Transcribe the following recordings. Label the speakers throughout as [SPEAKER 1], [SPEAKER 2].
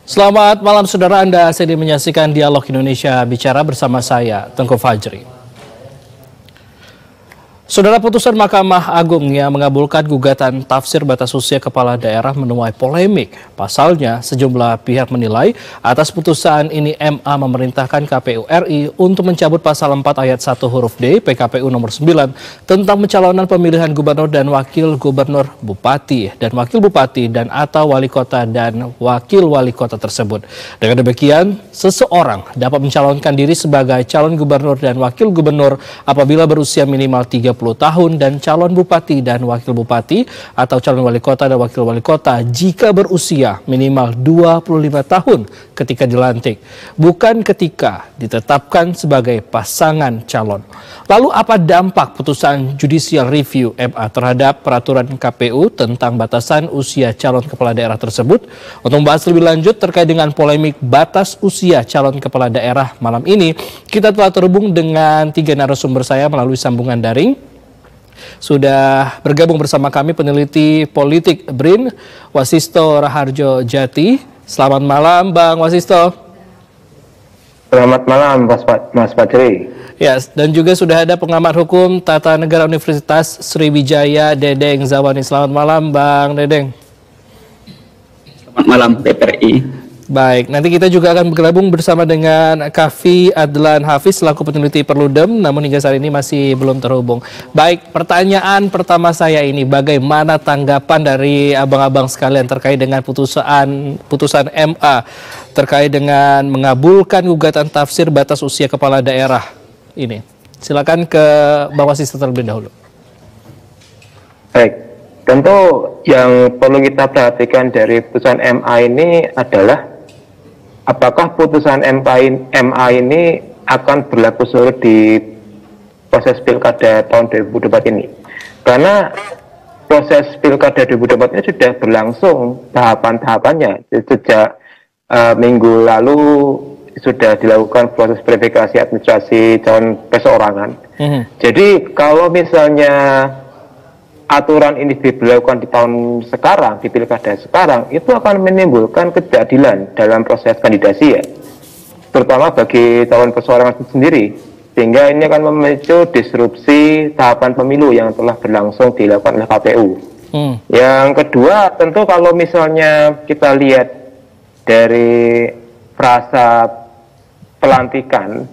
[SPEAKER 1] Selamat malam saudara, Anda sedang menyaksikan Dialog Indonesia Bicara bersama saya, Tengku Fajri. Saudara, putusan Mahkamah Agung yang mengabulkan gugatan tafsir batas usia kepala daerah menuai polemik. Pasalnya, sejumlah pihak menilai atas putusan ini MA memerintahkan KPU RI untuk mencabut pasal 4 ayat 1 huruf D PKPU nomor 9 tentang pencalonan pemilihan gubernur dan wakil gubernur, bupati dan wakil bupati dan atau wali kota dan wakil wali kota tersebut. Dengan demikian, seseorang dapat mencalonkan diri sebagai calon gubernur dan wakil gubernur apabila berusia minimal 30 tahun dan calon bupati dan wakil bupati atau calon wali kota dan wakil wali kota jika berusia minimal 25 tahun ketika dilantik, bukan ketika ditetapkan sebagai pasangan calon. Lalu apa dampak putusan Judicial Review MA terhadap peraturan KPU tentang batasan usia calon kepala daerah tersebut? Untuk membahas lebih lanjut terkait dengan polemik batas usia calon kepala daerah malam ini, kita telah terhubung dengan 3 narasumber saya melalui sambungan daring. Sudah bergabung bersama kami peneliti politik BRIN, Wasisto Raharjo Jati. Selamat malam Bang Wasisto.
[SPEAKER 2] Selamat malam Mas Fajri.
[SPEAKER 1] Ya, dan juga sudah ada pengamat hukum Tata Negara Universitas Sriwijaya, Dedeng Zawani. Selamat malam Bang Dedeng.
[SPEAKER 3] Selamat malam DPRI.
[SPEAKER 1] Baik, nanti kita juga akan bergabung bersama dengan Kavi Adlan Hafiz selaku peneliti Perludem, namun hingga saat ini masih belum terhubung. Baik, pertanyaan pertama saya ini, bagaimana tanggapan dari abang-abang sekalian terkait dengan putusan MA terkait dengan mengabulkan gugatan tafsir batas usia kepala daerah ini? Silakan ke Bang Wasisto terlebih dahulu.
[SPEAKER 2] Baik. Tentu yang perlu kita perhatikan dari putusan MA ini adalah apakah putusan MA ini akan berlaku surut di proses pilkada tahun 2024 ini. Karena proses pilkada 2024 ini sudah berlangsung tahapan-tahapannya. Sejak minggu lalu sudah dilakukan proses verifikasi administrasi calon perseorangan. Jadi kalau misalnya aturan ini diberlakukan di tahun sekarang, di pilkada sekarang, itu akan menimbulkan ketidakadilan dalam proses kandidasi ya, terutama bagi calon perseorangan itu sendiri, sehingga ini akan memicu disrupsi tahapan pemilu yang telah berlangsung dilakukan oleh KPU. Yang kedua, tentu kalau misalnya kita lihat dari frasa pelantikan,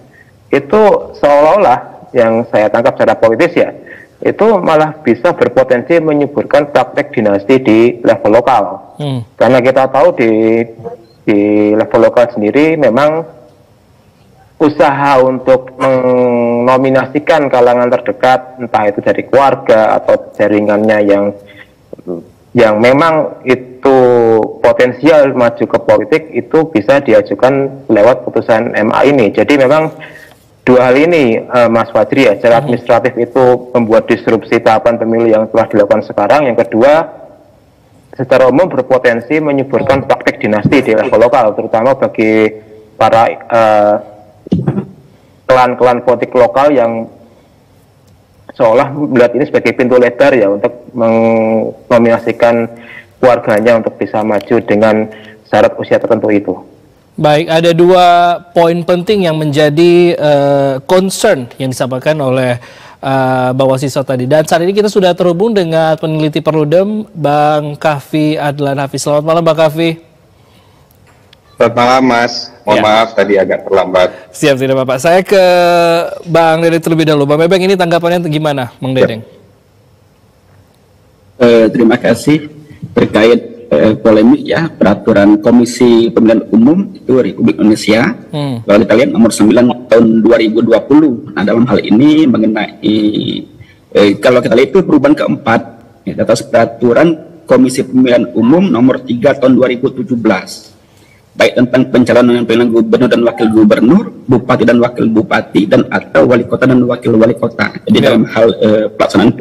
[SPEAKER 2] itu seolah-olah yang saya tangkap secara politis ya, itu malah bisa berpotensi menyuburkan praktek dinasti di level lokal. Karena kita tahu di level lokal sendiri memang usaha untuk menominasikan kalangan terdekat, entah itu dari keluarga atau jaringannya yang memang itu potensial maju ke politik, itu bisa diajukan lewat putusan MA ini. Jadi memang dua hal ini, Mas Fajri, ya, secara administratif itu membuat disrupsi tahapan pemilu yang telah dilakukan sekarang. Yang kedua, secara umum berpotensi menyuburkan praktek dinasti di level lokal, terutama bagi para klan-klan politik lokal yang seolah melihat ini sebagai pintu lebar ya untuk menominasikan keluarganya untuk bisa maju dengan syarat usia tertentu itu.
[SPEAKER 1] Baik, ada 2 poin penting yang menjadi concern yang disampaikan oleh Bang Wasisto tadi. Dan saat ini kita sudah terhubung dengan peneliti Perludem, Bang Kavi Adlan Hafiz. Selamat malam, Bang Kavi.
[SPEAKER 4] Selamat malam, Mas. Mohon maaf tadi agak terlambat.
[SPEAKER 1] Siap, tidak Bapak. Saya ke Bang Dedeng terlebih dahulu. Bang Bebeng, ini tanggapannya gimana, Bang Dedeng?
[SPEAKER 3] Terima kasih terkait polemik ya peraturan Komisi Pemilihan Umum itu Republik Indonesia. Kalau kita lihat nomor 9 tahun 2020. Nah, dalam hal ini mengenai kalau kita lihat itu perubahan keempat ya, atas peraturan Komisi Pemilihan Umum nomor 3 tahun 2017, baik tentang pencalonan pemilihan gubernur dan wakil gubernur, bupati dan wakil bupati, dan atau wali kota dan wakil wali kota. Jadi dalam hal pelaksanaan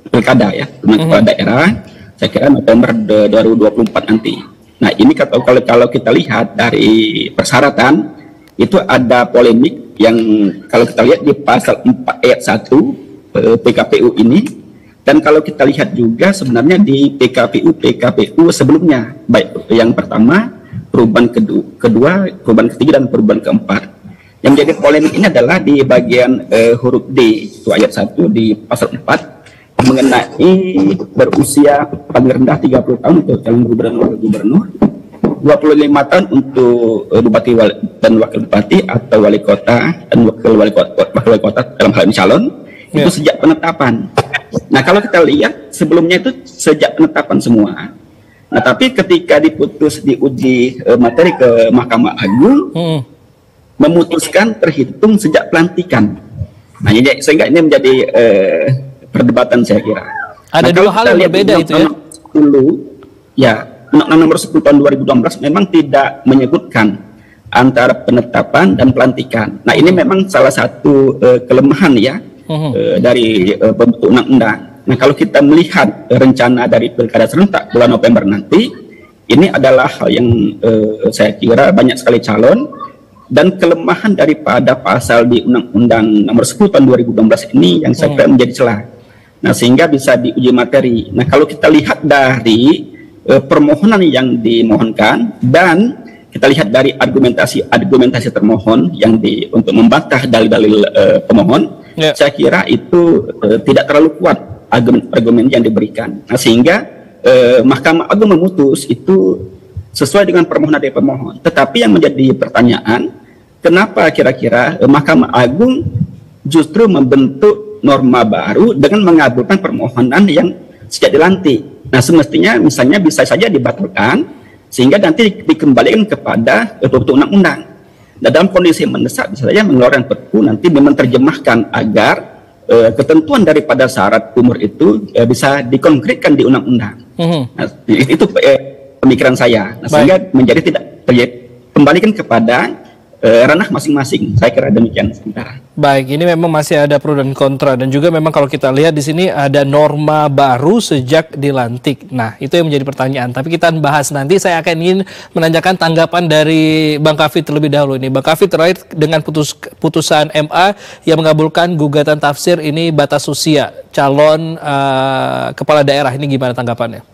[SPEAKER 3] pilkada ya, kepala daerah, saya kira November 2024 nanti. Nah, ini kalau kita lihat dari persyaratan itu ada polemik yang kalau kita lihat di pasal 4 ayat 1 PKPU ini, dan kalau kita lihat juga sebenarnya di PKPU sebelumnya, baik yang pertama perubahan kedua, perubahan ketiga, dan perubahan keempat. Yang menjadi polemik ini adalah di bagian huruf D, itu ayat 1 di pasal 4, mengenai berusia paling rendah 30 tahun untuk calon gubernur, 25 tahun untuk bupati dan wakil bupati atau wali kota dan wakil wali kota dalam hal ini calon, itu sejak penetapan. Nah, kalau kita lihat sebelumnya itu sejak penetapan semua. Nah, tapi ketika diputus diuji materi ke Mahkamah Agung, memutuskan terhitung sejak pelantikan. Nah, sehingga ini menjadi perdebatan saya kira.
[SPEAKER 1] Ada dua hal yang berbeda itu ya.
[SPEAKER 3] 10, Undang-Undang Nomor 10 Tahun 2012 memang tidak menyebutkan antara penetapan dan pelantikan. Nah, ini memang salah satu kelemahan ya dari pembentuk undang-undang. Nah, kalau kita melihat rencana dari Pilkada serentak bulan November nanti, ini adalah hal yang saya kira banyak sekali calon, dan kelemahan daripada pasal di Undang-Undang Nomor 10 Tahun 2016 ini yang saya kira menjadi celah. Nah, sehingga bisa diuji materi. Nah, kalau kita lihat dari permohonan yang dimohonkan dan kita lihat dari argumentasi termohon yang untuk membantah dalil-dalil pemohon, saya kira itu tidak terlalu kuat argumen yang diberikan. Nah, sehingga Mahkamah Agung memutus itu sesuai dengan permohonan dari pemohon. Tetapi yang menjadi pertanyaan, kenapa kira-kira Mahkamah Agung justru membentuk norma baru dengan mengabulkan permohonan yang sejak dilantik? Nah, semestinya misalnya bisa saja dibatalkan sehingga nanti dikembalikan kepada pembentuk undang-undang. Nah, dalam kondisi mendesak bisa saja mengeluarkan Perpu nanti menerjemahkan agar ketentuan daripada syarat umur itu bisa dikonkretkan di undang-undang. Nah, itu pemikiran saya. Nah, sehingga menjadi tidak kembalikan kepada ranah masing-masing. Saya kira demikian sementara.
[SPEAKER 1] Baik, ini memang masih ada pro dan kontra, dan juga memang kalau kita lihat di sini ada norma baru sejak dilantik. Nah, itu yang menjadi pertanyaan. Tapi kita bahas nanti. Saya akan ingin menanyakan tanggapan dari Bang Kafid terlebih dahulu ini. Bang Kafid, terkait dengan putusan MA yang mengabulkan gugatan tafsir ini batas usia calon kepala daerah, ini gimana tanggapannya?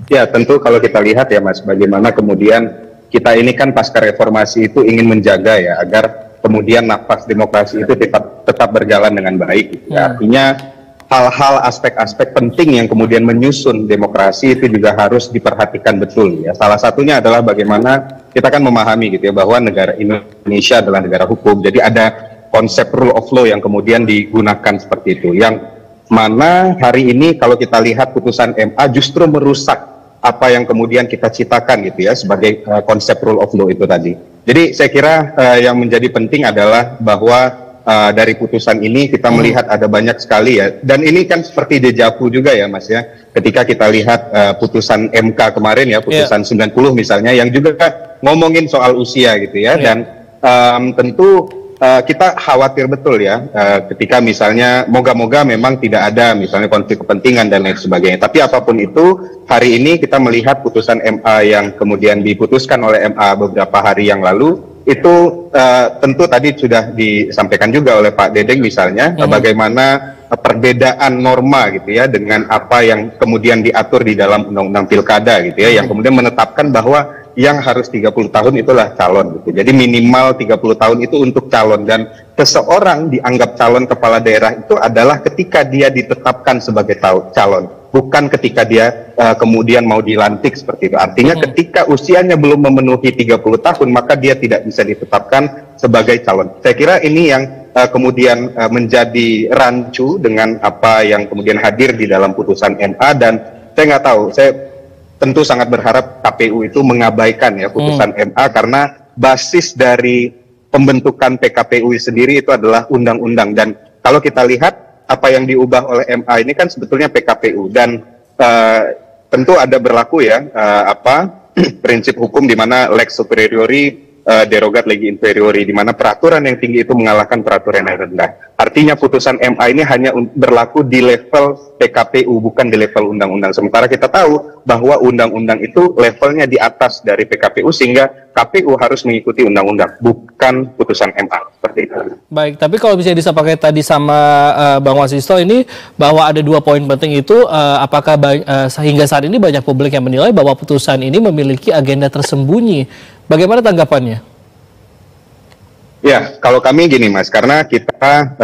[SPEAKER 4] Ya, tentu kalau kita lihat ya Mas, bagaimana kemudian kita ini kan pasca reformasi itu ingin menjaga ya agar kemudian nafas demokrasi itu tetap berjalan dengan baik. Ya. Artinya hal-hal aspek-aspek penting yang kemudian menyusun demokrasi itu juga harus diperhatikan betul ya. Salah satunya adalah bagaimana kita kan memahami gitu ya bahwa negara Indonesia adalah negara hukum. Jadi ada konsep rule of law yang kemudian digunakan seperti itu. Yang mana hari ini kalau kita lihat putusan MA justru merusak apa yang kemudian kita citakan gitu ya sebagai konsep rule of law itu tadi. Jadi saya kira yang menjadi penting adalah bahwa dari putusan ini kita melihat ada banyak sekali ya, dan ini kan seperti dejavu juga ya Mas ya, ketika kita lihat putusan MK kemarin ya, putusan 90 misalnya yang juga ngomongin soal usia gitu ya, dan tentu kita khawatir betul ya ketika misalnya moga-moga memang tidak ada misalnya konflik kepentingan dan lain sebagainya. Tapi apapun itu, hari ini kita melihat putusan MA yang kemudian diputuskan oleh MA beberapa hari yang lalu itu tentu tadi sudah disampaikan juga oleh Pak Dedeng misalnya bagaimana perbedaan norma gitu ya dengan apa yang kemudian diatur di dalam Undang-Undang Pilkada gitu ya, yang kemudian menetapkan bahwa yang harus 30 tahun itulah calon gitu. Jadi minimal 30 tahun itu untuk calon, dan seseorang dianggap calon kepala daerah itu adalah ketika dia ditetapkan sebagai calon, bukan ketika dia kemudian mau dilantik seperti itu. Artinya ketika usianya belum memenuhi 30 tahun maka dia tidak bisa ditetapkan sebagai calon. Saya kira ini yang kemudian menjadi rancu dengan apa yang kemudian hadir di dalam putusan MA, dan saya nggak tahu, saya tentu sangat berharap KPU itu mengabaikan ya putusan MA, karena basis dari pembentukan PKPU sendiri itu adalah undang-undang, dan kalau kita lihat apa yang diubah oleh MA ini kan sebetulnya PKPU, dan tentu ada berlaku ya prinsip hukum di mana lex superiori derogat legi inferiori, di mana peraturan yang tinggi itu mengalahkan peraturan yang rendah. Artinya putusan MA ini hanya berlaku di level PKPU, bukan di level undang-undang. Sementara kita tahu bahwa undang-undang itu levelnya di atas dari PKPU, sehingga KPU harus mengikuti undang-undang, bukan putusan MA. Seperti itu.
[SPEAKER 1] Baik, tapi kalau bisa disampaikan tadi sama Bang Wasisto ini, bahwa ada 2 poin penting itu, apakah hingga saat ini banyak publik yang menilai bahwa putusan ini memiliki agenda tersembunyi. Bagaimana tanggapannya?
[SPEAKER 4] Ya, kalau kami gini Mas, karena kita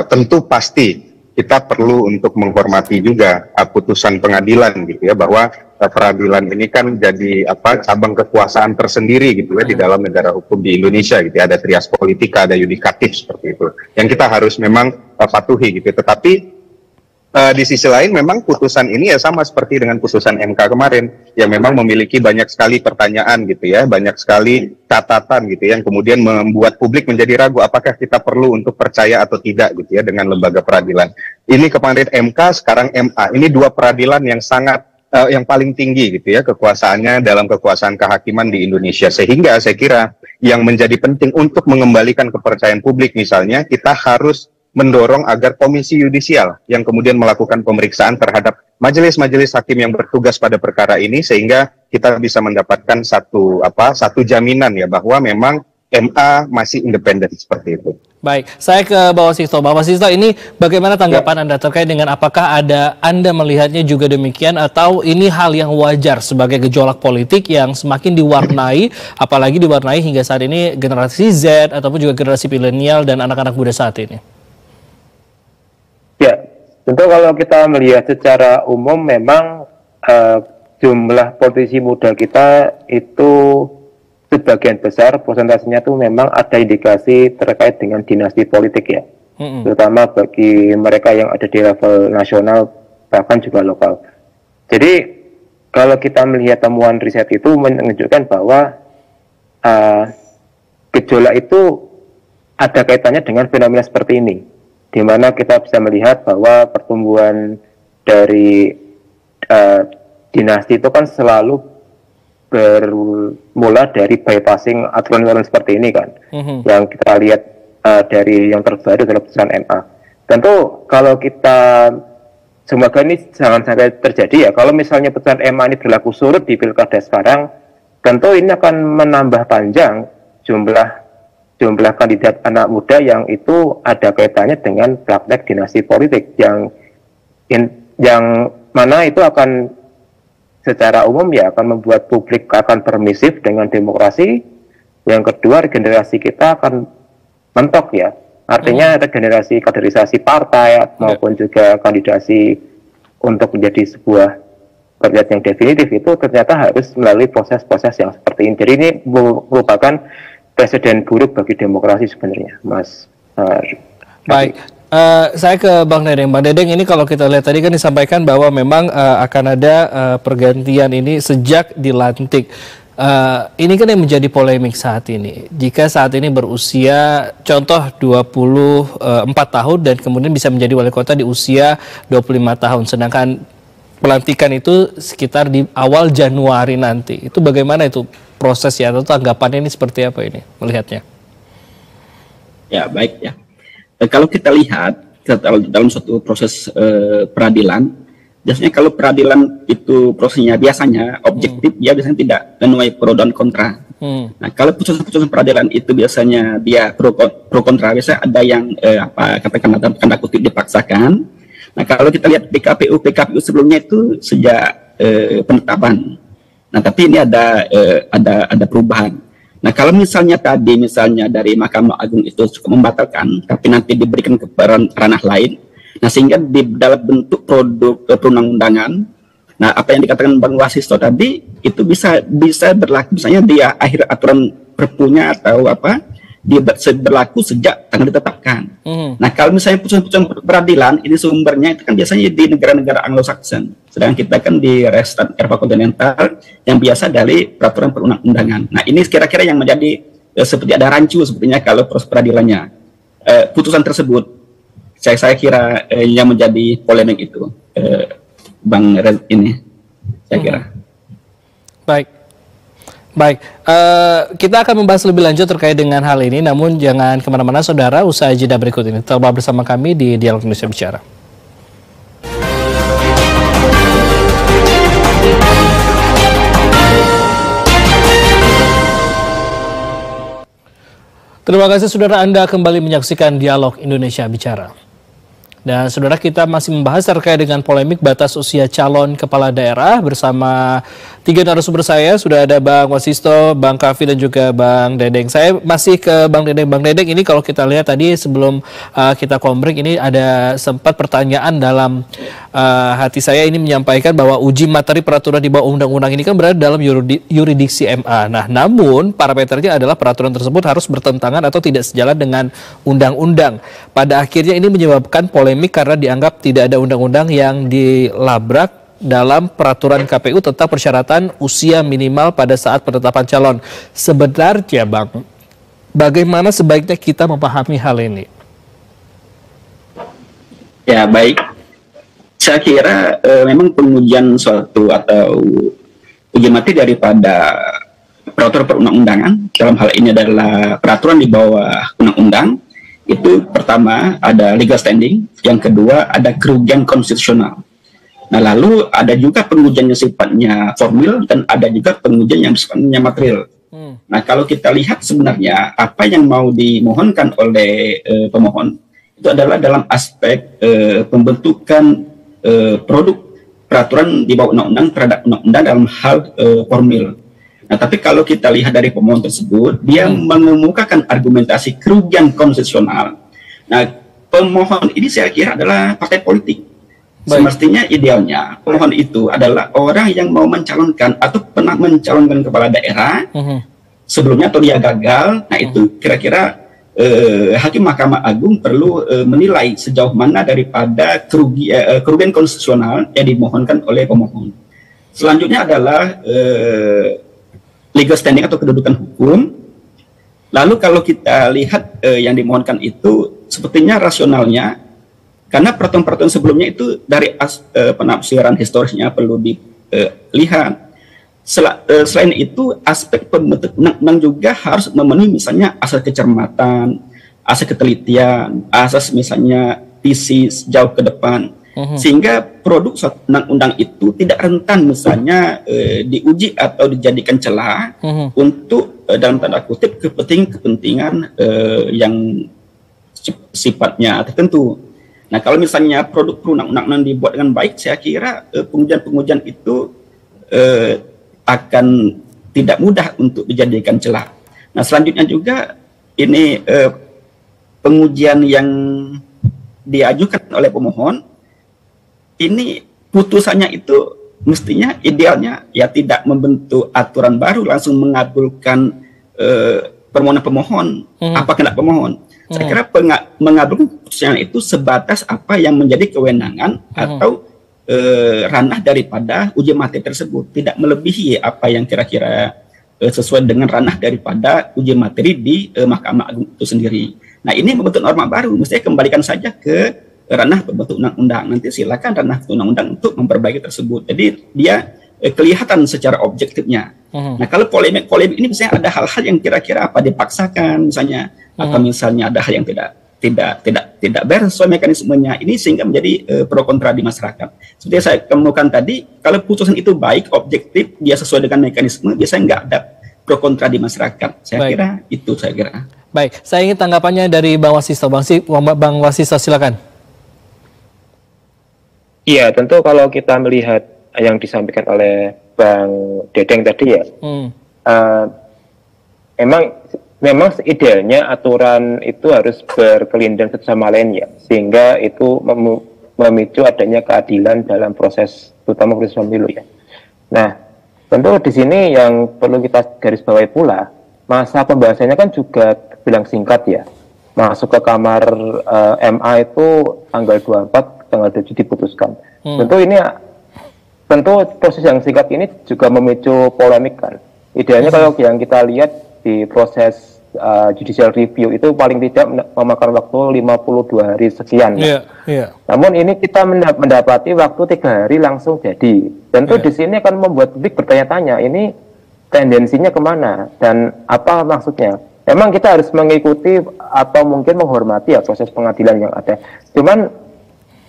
[SPEAKER 4] tentu pasti kita perlu untuk menghormati juga putusan pengadilan gitu ya, bahwa peradilan ini kan jadi cabang kekuasaan tersendiri gitu ya di dalam negara hukum di Indonesia gitu ya. Ada trias politika, ada yudikatif seperti itu yang kita harus memang patuhi gitu. Tetapi di sisi lain memang putusan ini ya sama seperti dengan putusan MK kemarin yang memang memiliki banyak sekali pertanyaan gitu ya, banyak sekali catatan gitu yang kemudian membuat publik menjadi ragu apakah kita perlu untuk percaya atau tidak gitu ya dengan lembaga peradilan. Ini kemarin MK, sekarang MA. Ini 2 peradilan yang sangat yang paling tinggi gitu ya kekuasaannya dalam kekuasaan kehakiman di Indonesia, sehingga saya kira yang menjadi penting untuk mengembalikan kepercayaan publik misalnya kita harus mendorong agar komisi yudisial yang kemudian melakukan pemeriksaan terhadap majelis-majelis hakim yang bertugas pada perkara ini, sehingga kita bisa mendapatkan satu jaminan ya bahwa memang MA masih independen seperti itu.
[SPEAKER 1] Baik, saya ke Bapak Wasisto. Bapak Wasisto, ini bagaimana tanggapan Anda terkait dengan apakah Anda melihatnya juga demikian atau ini hal yang wajar sebagai gejolak politik yang semakin diwarnai, apalagi diwarnai hingga saat ini generasi Z ataupun juga generasi milenial dan anak-anak muda saat ini?
[SPEAKER 2] Ya, tentu kalau kita melihat secara umum memang jumlah politisi muda kita itu sebagian besar persentasenya itu memang ada indikasi terkait dengan dinasti politik ya, terutama bagi mereka yang ada di level nasional bahkan juga lokal. Jadi kalau kita melihat temuan riset itu menunjukkan bahwa gejolak itu ada kaitannya dengan fenomena seperti ini, di mana kita bisa melihat bahwa pertumbuhan dari dinasti itu kan selalu bermula dari bypassing aturan-aturan seperti ini kan, yang kita lihat dari yang terbaru dalam putusan MA. Tentu kalau kita semoga ini jangan sampai terjadi ya, kalau misalnya putusan MA ini berlaku surut di pilkada sekarang, tentu ini akan menambah panjang jumlah kandidat anak muda yang itu ada kaitannya dengan praktek dinasti politik yang mana itu akan secara umum ya akan membuat publik akan permisif dengan demokrasi. Yang kedua, regenerasi kita akan mentok ya, artinya regenerasi kaderisasi partai maupun juga kandidasi untuk menjadi sebuah kandidat yang definitif itu ternyata harus melalui proses-proses yang seperti ini. Jadi ini merupakan presiden buruk bagi demokrasi sebenarnya, Mas.
[SPEAKER 1] Baik, saya ke Bang Dedeng. Bang Dedeng, ini kalau kita lihat tadi kan disampaikan bahwa memang akan ada pergantian ini sejak dilantik. Ini kan yang menjadi polemik saat ini. Jika saat ini berusia contoh 24 tahun dan kemudian bisa menjadi wali kota di usia 25 tahun, sedangkan pelantikan itu sekitar di awal Januari nanti. Itu bagaimana itu prosesnya atau tanggapannya ini seperti apa ini melihatnya?
[SPEAKER 3] Ya, baik ya. Kalau kita lihat dalam suatu proses peradilan, biasanya kalau peradilan itu prosesnya biasanya objektif, ya biasanya tidak menuai pro dan kontra. Nah, kalau putusan peradilan itu biasanya dia pro kontra, biasanya ada yang katakan dalam tanda kutip dipaksakan. Nah, kalau kita lihat PKPU sebelumnya itu sejak penetapan. Nah, tapi ini ada perubahan. Nah, kalau misalnya dari Mahkamah Agung itu cukup membatalkan, tapi nanti diberikan ke ranah lain, nah sehingga di dalam bentuk produk perundang-undangan, nah apa yang dikatakan Bang Wasisto tadi itu bisa berlaku, misalnya dia akhir aturan perpunya atau dia berlaku sejak tanggal ditetapkan. Nah, kalau misalnya putusan peradilan ini sumbernya itu kan biasanya di negara-negara Anglo-Saxon, sedangkan kita kan di Restan Eropa kontinental yang biasa dari peraturan perundang-undangan. Nah, ini kira-kira yang menjadi seperti ada rancu sepertinya kalau proses peradilannya. Putusan tersebut saya kira yang menjadi polemik itu, Bang Rez ini saya kira.
[SPEAKER 1] Baik. Baik, kita akan membahas lebih lanjut terkait dengan hal ini, namun jangan kemana-mana saudara, usai jeda berikut ini. Tetaplah bersama kami di Dialog Indonesia Bicara. Terima kasih saudara, Anda kembali menyaksikan Dialog Indonesia Bicara. Dan saudara, kita masih membahas terkait dengan polemik batas usia calon kepala daerah bersama 3 narasumber saya. Sudah ada Bang Wasisto, Bang Kavi, dan juga Bang Dedeng. Saya masih ke Bang Dedeng. Bang Dedeng, ini kalau kita lihat tadi sebelum kita kombrek, ini ada sempat pertanyaan dalam hati saya ini menyampaikan bahwa uji materi peraturan di bawah undang-undang ini kan berada dalam yurisdiksi MA. Nah, namun parameternya adalah peraturan tersebut harus bertentangan atau tidak sejalan dengan undang-undang. Pada akhirnya ini menyebabkan polemik karena dianggap tidak ada undang-undang yang dilabrak dalam peraturan KPU tentang persyaratan usia minimal pada saat penetapan calon. Sebenarnya Bang, bagaimana sebaiknya kita memahami hal ini?
[SPEAKER 3] Ya baik, saya kira memang pengujian suatu atau uji materi daripada peraturan perundang-undangan, dalam hal ini adalah peraturan di bawah undang-undang, itu pertama ada legal standing, yang kedua ada kerugian konstitusional. Nah, lalu ada juga pengujian yang sifatnya formil dan ada juga pengujian yang sifatnya material. Nah, kalau kita lihat sebenarnya apa yang mau dimohonkan oleh pemohon itu adalah dalam aspek pembentukan produk peraturan di bawah undang-undang terhadap undang-undang dalam hal formil. Nah, tapi kalau kita lihat dari pemohon tersebut, dia mengemukakan argumentasi kerugian konstitusional. Nah, pemohon ini saya kira adalah partai politik. Semestinya idealnya pemohon itu adalah orang yang mau mencalonkan atau pernah mencalonkan kepala daerah sebelumnya atau dia gagal. Nah, itu kira-kira Hakim Mahkamah Agung perlu menilai sejauh mana daripada kerugian konstitusional yang dimohonkan oleh pemohon. Selanjutnya adalah legal standing atau kedudukan hukum. Lalu kalau kita lihat yang dimohonkan itu sepertinya rasionalnya, karena peraturan-peraturan sebelumnya itu dari penafsiran historisnya perlu dilihat. Selain itu aspek pembentuk undang-undang juga harus memenuhi misalnya asas kecermatan, asas ketelitian, asas misalnya visi jauh ke depan. Sehingga produk suatu undang-undang itu tidak rentan misalnya diuji atau dijadikan celah untuk dalam tanda kutip kepentingan yang sifatnya tertentu. Nah, kalau misalnya produk perundang-undangan dibuat dengan baik, saya kira pengujian-pengujian itu akan tidak mudah untuk dijadikan celah. Nah, selanjutnya juga ini pengujian yang diajukan oleh pemohon, ini putusannya itu mestinya idealnya ya tidak membentuk aturan baru, langsung mengabulkan permohonan pemohon, apa kehendak pemohon. Saya kira mengabulkan putusan itu sebatas apa yang menjadi kewenangan atau ranah daripada uji materi tersebut, tidak melebihi apa yang kira-kira sesuai dengan ranah daripada uji materi di Mahkamah Agung itu sendiri. Nah, ini membentuk norma baru, mestinya kembalikan saja ke ranah pembentuk undang-undang. Nanti silakan ranah undang-undang untuk memperbaiki tersebut. Jadi dia kelihatan secara objektifnya. Nah, kalau polemik ini misalnya ada hal-hal yang kira-kira apa dipaksakan misalnya, atau misalnya ada hal yang tidak beres sesuai mekanismenya, ini sehingga menjadi pro kontra di masyarakat. Seperti yang saya kemukakan tadi, kalau putusan itu baik, objektif, dia sesuai dengan mekanisme, biasanya nggak ada pro kontra di masyarakat. Saya kira itu, saya kira.
[SPEAKER 1] Baik, saya ingin tanggapannya dari Bang Wasisto. Bang Wasisto, silakan.
[SPEAKER 2] Iya, tentu kalau kita melihat yang disampaikan oleh Bang Dedeng tadi ya, memang idealnya aturan itu harus berkelindahan satu sama lain ya, sehingga itu memicu adanya keadilan dalam proses, terutama proses pemilu ya. Nah, tentu di sini yang perlu kita garis bawahi pula, masa pembahasannya kan juga bilang singkat ya. Masuk ke kamar MA itu tanggal 24, tanggal 7 diputuskan. Tentu proses yang singkat ini juga memicu polemik kan. Idealnya kalau yang kita lihat di proses judicial review itu paling tidak memakan waktu 52 hari sekian. Namun ini kita mendapati waktu 3 hari langsung jadi. Tentu di sini akan membuat publik bertanya-tanya, ini tendensinya kemana dan apa maksudnya. Memang kita harus mengikuti atau mungkin menghormati ya proses pengadilan yang ada. Cuman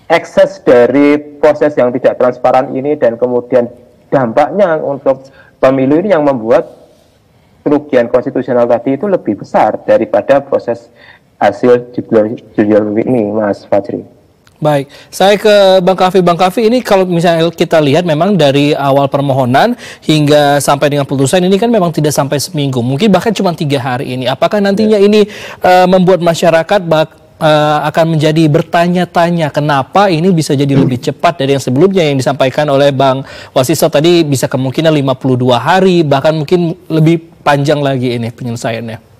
[SPEAKER 2] ekses dari proses yang tidak transparan ini dan kemudian dampaknya untuk pemilu ini yang membuat kerugian konstitusional tadi itu lebih besar daripada proses hasil judicial ini, Mas Fajri.
[SPEAKER 1] Baik, saya ke Bang Kavi. Bang Kavi, ini kalau misalnya kita lihat memang dari awal permohonan hingga sampai dengan putusan ini kan memang tidak sampai seminggu, mungkin bahkan cuma 3 hari ini. Apakah nantinya ini membuat masyarakat akan menjadi bertanya-tanya kenapa ini bisa jadi lebih cepat dari yang sebelumnya yang disampaikan oleh Bang Wasisto tadi, bisa kemungkinan 52 hari, bahkan mungkin lebih panjang lagi ini penyelesaiannya.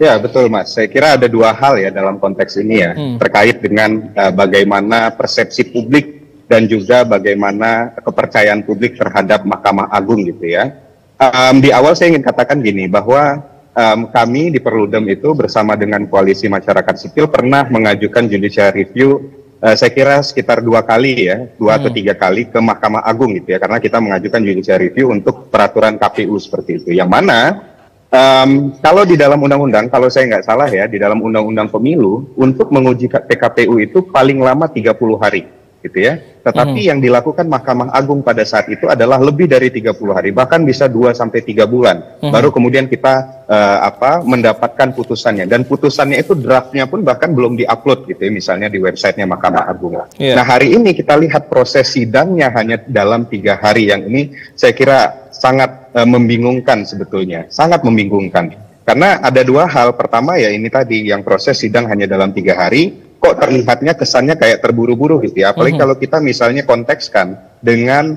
[SPEAKER 4] Ya, betul Mas. Saya kira ada 2 hal ya dalam konteks ini ya, terkait dengan bagaimana persepsi publik dan juga bagaimana kepercayaan publik terhadap Mahkamah Agung gitu ya. Di awal saya ingin katakan gini, bahwa kami di Perludem itu bersama dengan Koalisi Masyarakat Sipil pernah mengajukan judicial review, saya kira sekitar 2 kali ya, 2 atau 3 kali ke Mahkamah Agung gitu ya, karena kita mengajukan judicial review untuk peraturan KPU seperti itu, yang mana kalau di dalam undang-undang, kalau saya nggak salah ya, di dalam undang-undang pemilu, untuk menguji PKPU itu paling lama 30 hari, gitu ya. Tetapi yang dilakukan Mahkamah Agung pada saat itu adalah lebih dari 30 hari, bahkan bisa 2-3 bulan. Baru kemudian kita mendapatkan putusannya. Dan putusannya itu draftnya pun bahkan belum diupload gitu ya, misalnya di websitenya Mahkamah Agung. Nah, hari ini kita lihat proses sidangnya hanya dalam 3 hari, yang ini saya kira sangat membingungkan sebetulnya, sangat membingungkan. Karena ada 2 hal. Pertama ya ini tadi, yang proses sidang hanya dalam 3 hari, kok terlihatnya kesannya kayak terburu-buru gitu ya. Apalagi kalau kita misalnya kontekskan dengan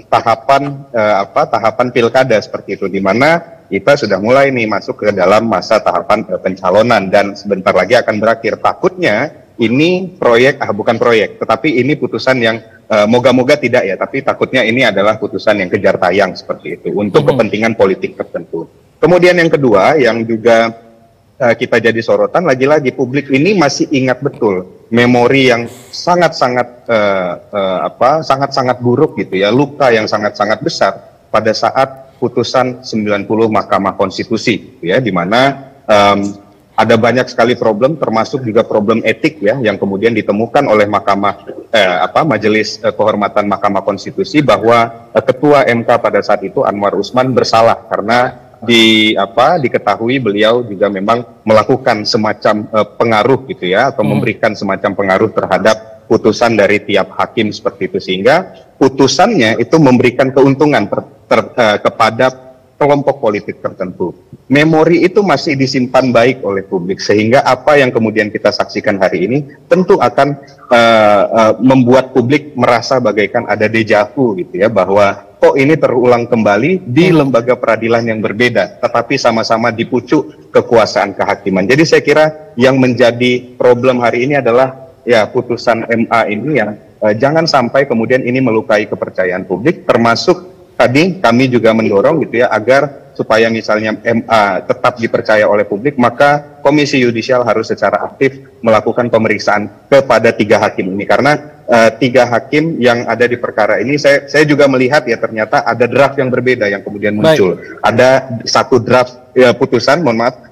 [SPEAKER 4] tahapan pilkada seperti itu, di mana kita sudah mulai nih masuk ke dalam masa tahapan pencalonan dan sebentar lagi akan berakhir. Takutnya ini bukan proyek, tetapi ini putusan yang moga-moga tidak ya, tapi takutnya ini adalah putusan yang kejar tayang seperti itu untuk kepentingan politik tertentu. Kemudian yang kedua yang juga kita jadi sorotan, lagi-lagi publik ini masih ingat betul memori yang sangat-sangat buruk gitu ya, luka yang sangat-sangat besar pada saat putusan 90 Mahkamah Konstitusi gitu ya, di mana ada banyak sekali problem, termasuk juga problem etik ya, yang kemudian ditemukan oleh Majelis Kehormatan Mahkamah Konstitusi, bahwa Ketua MK pada saat itu Anwar Usman bersalah karena diketahui beliau juga memang melakukan semacam pengaruh gitu ya, atau memberikan semacam pengaruh terhadap putusan dari tiap hakim seperti itu, sehingga putusannya itu memberikan keuntungan kepada kelompok politik tertentu. Memori itu masih disimpan baik oleh publik, sehingga apa yang kemudian kita saksikan hari ini tentu akan membuat publik merasa bagaikan ada deja vu gitu ya, bahwa kok ini terulang kembali di lembaga peradilan yang berbeda, tetapi sama-sama dipucuk kekuasaan kehakiman. Jadi saya kira yang menjadi problem hari ini adalah ya putusan MA ini yang jangan sampai kemudian ini melukai kepercayaan publik, termasuk tadi kami juga mendorong gitu ya, agar supaya misalnya MA tetap dipercaya oleh publik, maka Komisi Yudisial harus secara aktif melakukan pemeriksaan kepada 3 hakim ini, karena 3 hakim yang ada di perkara ini, saya juga melihat ya, ternyata ada draft yang berbeda yang kemudian muncul. Ada satu draft putusan,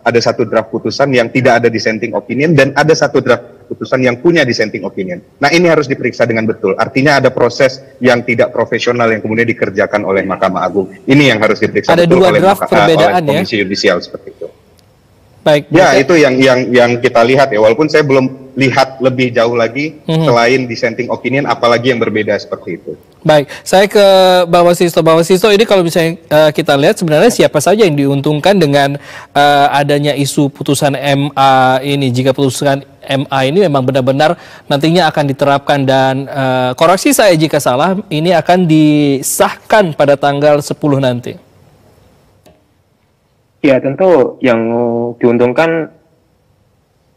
[SPEAKER 4] ada satu draft putusan yang tidak ada dissenting opinion, dan ada satu draft putusan yang punya dissenting opinion. Nah, ini harus diperiksa dengan betul. Artinya ada proses yang tidak profesional yang kemudian dikerjakan oleh Mahkamah Agung. Ini yang harus diperiksa
[SPEAKER 1] ada
[SPEAKER 4] betul oleh
[SPEAKER 1] Komisi
[SPEAKER 4] Yudisial seperti itu.
[SPEAKER 1] Baik.
[SPEAKER 4] Ya, itu yang kita lihat ya, walaupun saya belum lihat lebih jauh lagi selain dissenting opinion, apalagi yang berbeda seperti itu.
[SPEAKER 1] Baik, saya ke Bang Wasisto. Bang Wasisto, ini kalau misalnya kita lihat sebenarnya siapa saja yang diuntungkan dengan adanya isu putusan MA ini, jika putusan MA ini memang benar-benar nantinya akan diterapkan, dan koreksi saya jika salah, ini akan disahkan pada tanggal 10 nanti.
[SPEAKER 2] Ya, tentu yang diuntungkan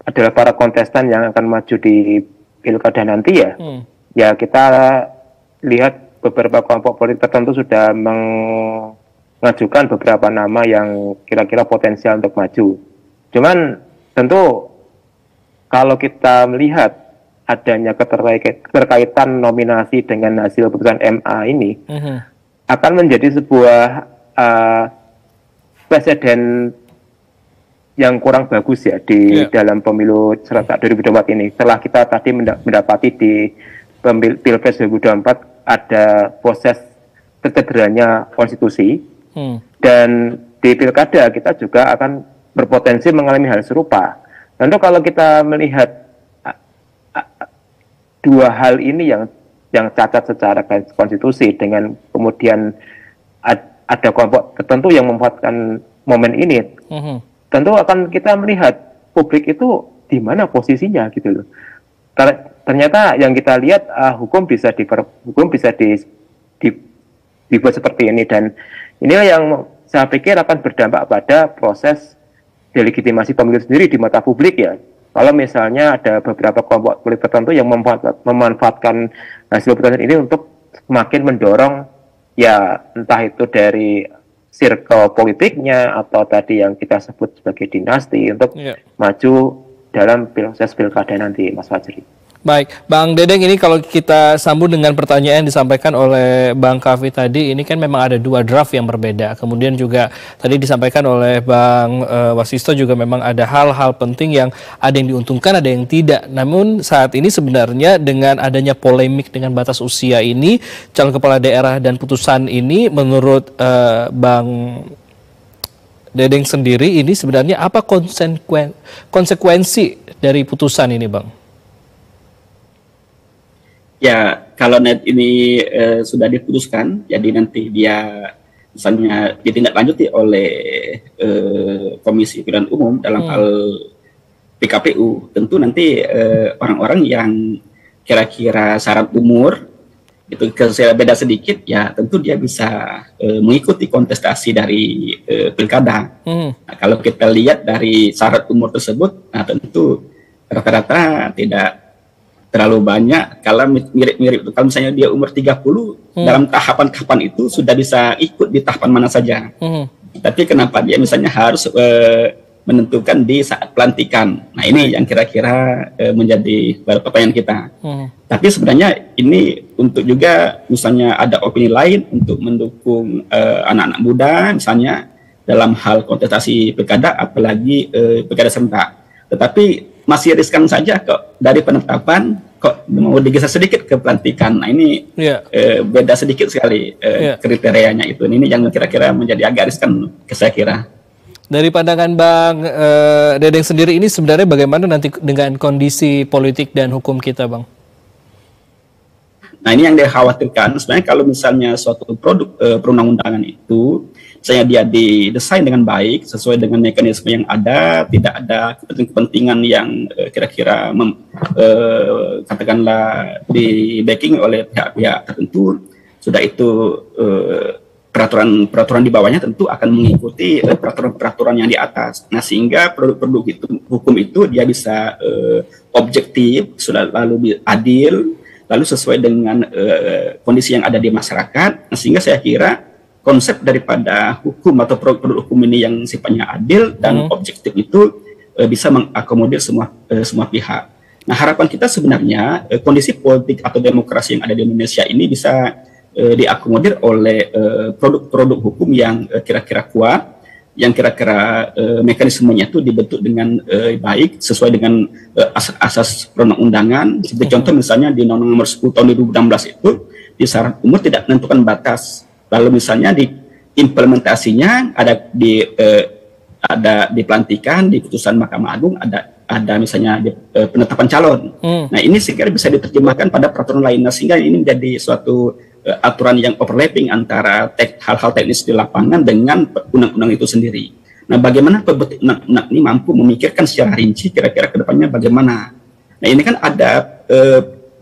[SPEAKER 2] adalah para kontestan yang akan maju di pilkada nanti ya. Ya, kita lihat beberapa kelompok politik tertentu sudah mengajukan beberapa nama yang kira-kira potensial untuk maju. Cuman tentu kalau kita melihat adanya keterkaitan nominasi dengan hasil putusan MA ini, akan menjadi sebuah presiden yang kurang bagus ya di dalam pemilu serentak 2024 ini. Setelah kita tadi mendapati di Pilpres 2024 ada proses tercederanya konstitusi, dan di pilkada kita juga akan berpotensi mengalami hal serupa. Tentu kalau kita melihat dua hal ini yang cacat secara konstitusi dengan kemudian ada kelompok tertentu yang memanfaatkan momen ini, tentu akan kita melihat publik itu di mana posisinya gitu loh. Ternyata yang kita lihat hukum bisa dibuat seperti ini, dan inilah yang saya pikir akan berdampak pada proses delegitimasi pemilu sendiri di mata publik ya. Kalau misalnya ada beberapa kelompok politik tertentu yang memanfaatkan hasil putusan ini untuk semakin mendorong ya entah itu dari circle politiknya atau tadi yang kita sebut sebagai dinasti untuk maju dalam proses pilkada nanti, Mas Fajri.
[SPEAKER 1] Baik, Bang Dedeng, ini kalau kita sambung dengan pertanyaan yang disampaikan oleh Bang Kavi tadi, ini kan memang ada dua draft yang berbeda. Kemudian juga tadi disampaikan oleh Bang Wasisto juga memang ada hal-hal penting yang ada yang diuntungkan, ada yang tidak. Namun saat ini sebenarnya dengan adanya polemik dengan batas usia ini, calon kepala daerah dan putusan ini, menurut Bang Dedeng sendiri, ini sebenarnya apa konsekuensi dari putusan ini, Bang?
[SPEAKER 3] Ya, kalau net ini sudah diputuskan, jadi nanti dia misalnya ditindaklanjuti oleh Komisi Pemilihan Umum dalam hal PKPU, tentu nanti orang-orang yang kira-kira syarat umur itu beda sedikit, ya tentu dia bisa mengikuti kontestasi dari pilkada. Nah, kalau kita lihat dari syarat umur tersebut, nah tentu rata-rata tidak terlalu banyak. Kalau mirip-mirip, kalau misalnya dia umur 30, dalam tahapan-tahapan itu sudah bisa ikut di tahapan mana saja. Tapi kenapa dia misalnya harus menentukan di saat pelantikan? Nah ini yang kira-kira menjadi pertanyaan kita. Tapi sebenarnya ini untuk juga misalnya ada opini lain untuk mendukung anak-anak muda misalnya dalam hal kontestasi pilkada, apalagi pilkada serentak. Tetapi masih riskan saja kok dari penetapan kok mau digeser sedikit ke pelantikan. Nah ini beda sedikit sekali kriterianya itu. Ini yang kira-kira menjadi agak riskan saya kira.
[SPEAKER 1] Dari pandangan Bang Dedeng sendiri, ini sebenarnya bagaimana nanti dengan kondisi politik dan hukum kita, Bang?
[SPEAKER 3] Nah ini yang dikhawatirkan sebenarnya kalau misalnya suatu produk perundang-undangan itu misalnya dia didesain dengan baik sesuai dengan mekanisme yang ada, tidak ada kepentingan yang kira-kira katakanlah di backing oleh pihak-pihak tertentu, sudah itu peraturan di bawahnya tentu akan mengikuti peraturan yang di atas. Nah sehingga produk-produk itu, hukum itu dia bisa objektif, sudah lalu adil, lalu sesuai dengan kondisi yang ada di masyarakat. Nah, sehingga saya kira konsep daripada hukum atau produk hukum ini yang sifatnya adil dan objektif itu bisa mengakomodir semua pihak. Nah harapan kita sebenarnya kondisi politik atau demokrasi yang ada di Indonesia ini bisa diakomodir oleh produk-produk hukum yang kira-kira kuat, yang kira-kira mekanismenya itu dibentuk dengan baik sesuai dengan asas perundang-undangan. Seperti contoh misalnya di Undang-Undang Nomor 10 Tahun 2016 itu di syarat umur tidak menentukan batas. Lalu misalnya di implementasinya ada di pelantikan, di putusan Mahkamah Agung ada misalnya di penetapan calon. Nah ini sehingga bisa diterjemahkan pada peraturan lain. Nah sehingga ini menjadi suatu aturan yang overlapping antara hal-hal teknis di lapangan dengan undang-undang itu sendiri. Nah bagaimana pembentuk undang-undang ini mampu memikirkan secara rinci kira-kira ke depannya bagaimana. Nah ini kan ada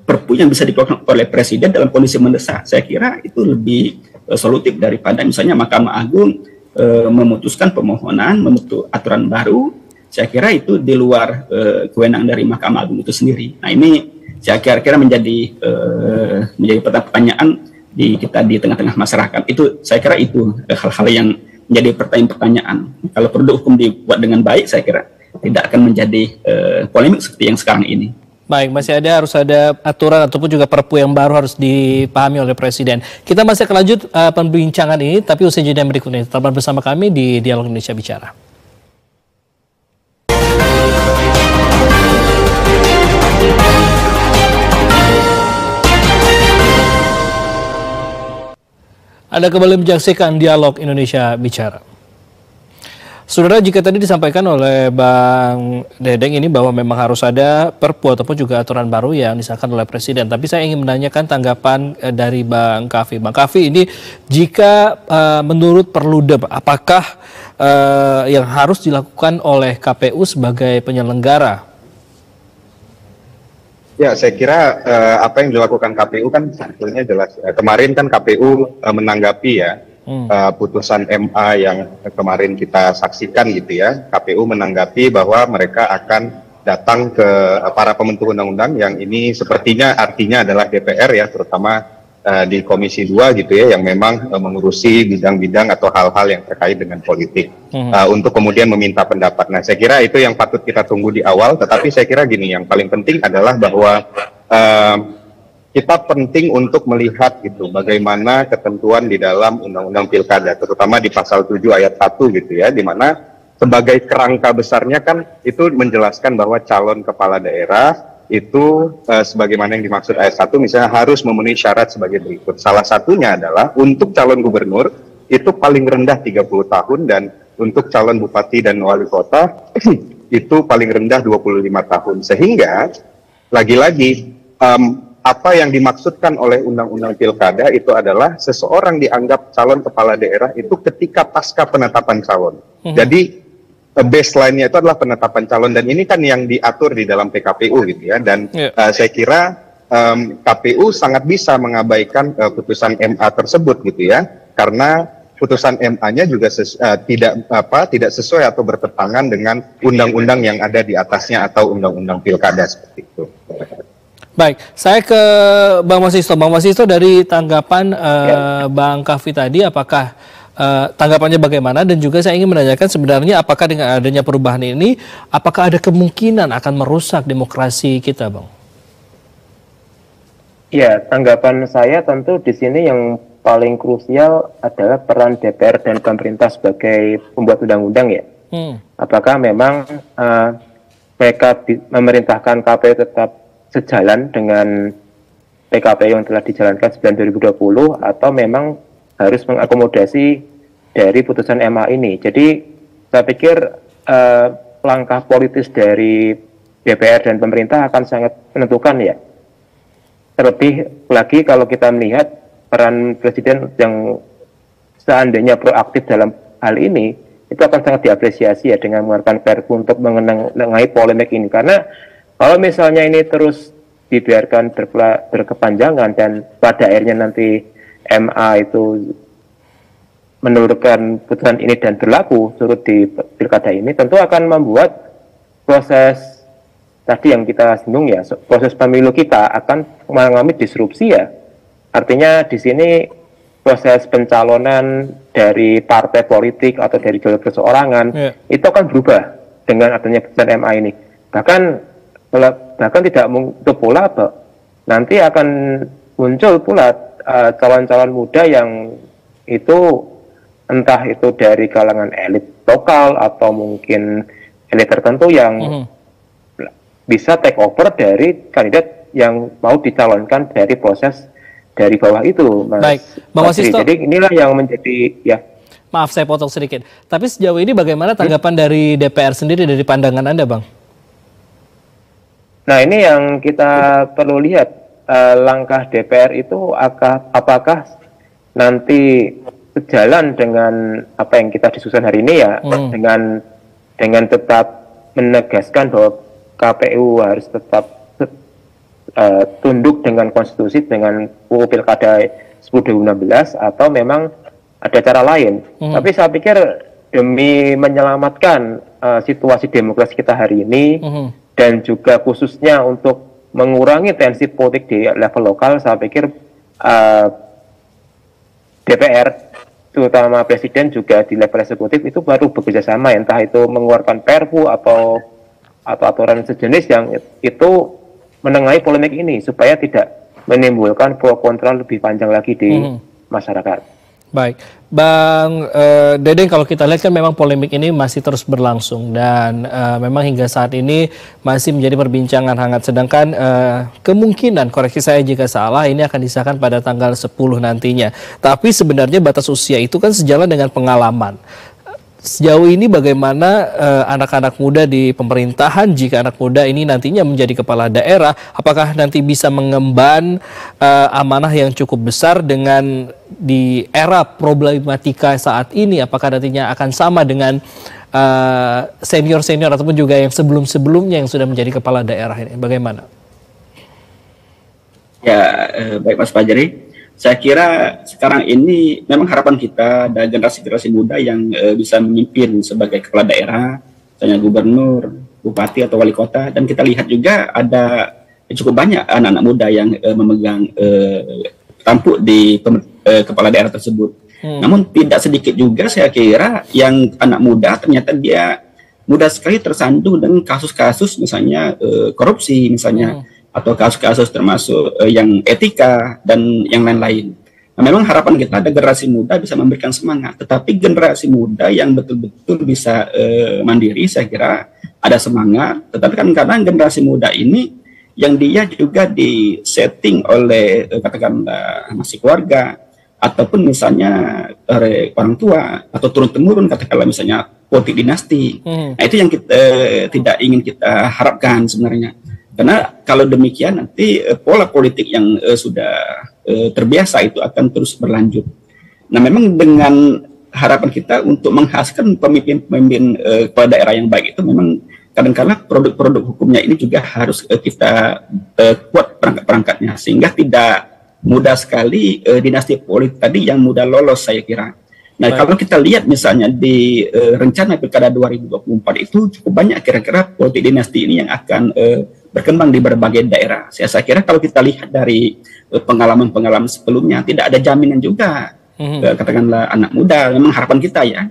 [SPEAKER 3] perpu yang bisa dikeluarkan oleh Presiden dalam kondisi mendesak. Saya kira itu lebih solutif daripada misalnya Mahkamah Agung memutuskan permohonan membentuk aturan baru. Saya kira itu di luar kewenangan dari Mahkamah Agung itu sendiri. Nah ini saya kira menjadi pertanyaan di tengah-tengah masyarakat. Itu saya kira itu hal-hal yang menjadi pertanyaan. Kalau produk hukum dibuat dengan baik, saya kira tidak akan menjadi polemik seperti yang sekarang ini.
[SPEAKER 1] Baik, harus ada aturan ataupun juga perpu yang baru harus dipahami oleh Presiden. Kita masih akan lanjut perbincangan ini, tapi usai jeda berikut ini. Tetaplah bersama kami di Dialog Indonesia Bicara. Anda kembali menyaksikan Dialog Indonesia Bicara. Saudara, jika tadi disampaikan oleh Bang Dedeng ini bahwa memang harus ada perpu ataupun juga aturan baru yang disahkan oleh Presiden. Tapi saya ingin menanyakan tanggapan dari Bang Kavi. Bang Kavi, ini jika menurut Perludem, apakah yang harus dilakukan oleh KPU sebagai penyelenggara?
[SPEAKER 4] Ya, saya kira apa yang dilakukan KPU kan sebetulnya jelas. Kemarin kan KPU menanggapi ya putusan MA yang kemarin kita saksikan gitu ya. KPU menanggapi bahwa mereka akan datang ke para pembentuk undang-undang yang ini sepertinya artinya adalah DPR ya, terutama di Komisi 2 gitu ya, yang memang mengurusi bidang-bidang atau hal-hal yang terkait dengan politik untuk kemudian meminta pendapat. Nah, saya kira itu yang patut kita tunggu di awal, tetapi saya kira gini, yang paling penting adalah bahwa kita penting untuk melihat gitu bagaimana ketentuan di dalam Undang-Undang Pilkada, terutama di pasal 7 ayat 1 gitu ya, di mana sebagai kerangka besarnya kan itu menjelaskan bahwa calon kepala daerah itu sebagaimana yang dimaksud ayat 1 misalnya harus memenuhi syarat sebagai berikut. Salah satunya adalah untuk calon gubernur itu paling rendah 30 tahun dan untuk calon bupati dan wali kota itu paling rendah 25 tahun. Sehingga lagi-lagi apa yang dimaksudkan oleh Undang-Undang Pilkada itu adalah seseorang dianggap calon kepala daerah itu ketika pasca penetapan calon. Jadi baseline-nya itu adalah penetapan calon, dan ini kan yang diatur di dalam PKPU gitu ya, dan saya kira KPU sangat bisa mengabaikan putusan MA tersebut gitu ya, karena putusan MA-nya juga tidak sesuai atau bertentangan dengan undang-undang yang ada di atasnya atau undang-undang pilkada seperti itu.
[SPEAKER 1] Baik, saya ke Bang Wasisto. Bang Wasisto, dari tanggapan Bang Kavi tadi, apakah tanggapannya bagaimana, dan juga saya ingin menanyakan sebenarnya apakah dengan adanya perubahan ini apakah ada kemungkinan akan merusak demokrasi kita, Bang?
[SPEAKER 2] Ya, tanggapan saya tentu di sini yang paling krusial adalah peran DPR dan pemerintah sebagai pembuat undang-undang ya. Apakah memang mereka memerintahkan KPU tetap sejalan dengan PKPU yang telah dijalankan 9 2020 atau memang harus mengakomodasi dari putusan MA ini. Jadi saya pikir langkah politis dari DPR dan pemerintah akan sangat menentukan ya. Terlebih lagi kalau kita melihat peran Presiden yang seandainya proaktif dalam hal ini, itu akan sangat diapresiasi ya dengan mengeluarkan Perpu untuk mengenai polemik ini. Karena kalau misalnya ini terus dibiarkan berkepanjangan dan pada akhirnya nanti MA itu menurunkan putusan ini dan berlaku surut di pilkada ini, tentu akan membuat proses tadi yang kita singgung ya, proses pemilu kita akan mengalami disrupsi ya. Artinya di sini proses pencalonan dari partai politik atau dari jalur perseorangan itu akan berubah dengan adanya putusan MA ini. Bahkan tidak menutup pula nanti akan muncul pula calon-calon muda yang itu entah itu dari kalangan elit lokal atau mungkin elit tertentu yang bisa take over dari kandidat yang mau dicalonkan dari proses dari bawah itu, Mas.
[SPEAKER 1] Baik, Bang Wasisto.
[SPEAKER 2] Jadi inilah yang menjadi ya.
[SPEAKER 1] Maaf saya potong sedikit. Tapi sejauh ini bagaimana tanggapan dari DPR sendiri dari pandangan Anda, Bang?
[SPEAKER 2] Nah, ini yang kita perlu lihat, langkah DPR itu apakah nanti sejalan dengan apa yang kita diskusikan hari ini ya, dengan tetap menegaskan bahwa KPU harus tetap tunduk dengan konstitusi, dengan UU Pilkada 10 2016, atau memang ada cara lain. Tapi saya pikir demi menyelamatkan situasi demokrasi kita hari ini, dan juga khususnya untuk mengurangi tensi politik di level lokal, saya pikir DPR, terutama Presiden juga di level eksekutif itu baru bekerja sama, entah itu mengeluarkan Perpu atau aturan sejenis yang itu menengahi polemik ini supaya tidak menimbulkan pro kontra lebih panjang lagi di masyarakat.
[SPEAKER 1] Baik, Bang Dedeng, kalau kita lihat kan memang polemik ini masih terus berlangsung dan memang hingga saat ini masih menjadi perbincangan hangat. Sedangkan kemungkinan, koreksi saya jika salah, ini akan disahkan pada tanggal 10 nantinya. Tapi sebenarnya batas usia itu kan sejalan dengan pengalaman. Sejauh ini bagaimana anak-anak muda di pemerintahan, jika anak muda ini nantinya menjadi kepala daerah, apakah nanti bisa mengemban amanah yang cukup besar dengan di era problematika saat ini? Apakah nantinya akan sama dengan senior-senior ataupun juga yang sebelum-sebelumnya yang sudah menjadi kepala daerah ini? Bagaimana?
[SPEAKER 3] Ya, baik Mas Fajri. Saya kira sekarang ini memang harapan kita ada generasi-generasi muda yang bisa memimpin sebagai kepala daerah, misalnya gubernur, bupati atau wali kota, dan kita lihat juga ada cukup banyak anak-anak muda yang memegang tampuk di kepala daerah tersebut. Namun tidak sedikit juga saya kira yang anak muda ternyata dia mudah sekali tersandung dengan kasus-kasus misalnya korupsi misalnya. Atau kasus-kasus termasuk yang etika dan yang lain-lain. Nah, memang harapan kita ada generasi muda bisa memberikan semangat, tetapi generasi muda yang betul-betul bisa mandiri, saya kira ada semangat, tetapi kan karena generasi muda ini yang dia juga disetting oleh katakanlah masih keluarga, ataupun misalnya orang tua, atau turun-temurun katakanlah misalnya politik dinasti. Nah itu yang kita tidak ingin kita harapkan sebenarnya. Karena kalau demikian nanti pola politik yang sudah terbiasa itu akan terus berlanjut. Nah memang dengan harapan kita untuk menghasilkan pemimpin-pemimpin kepala daerah yang baik itu memang kadang-kadang produk-produk hukumnya ini juga harus kita kuat perangkat-perangkatnya sehingga tidak mudah sekali dinasti politik tadi yang mudah lolos saya kira. Nah kalau kita lihat misalnya di rencana pilkada 2024 itu cukup banyak kira-kira politik dinasti ini yang akan berkembang di berbagai daerah. Saya kira kalau kita lihat dari pengalaman-pengalaman sebelumnya tidak ada jaminan juga katakanlah anak muda, memang harapan kita ya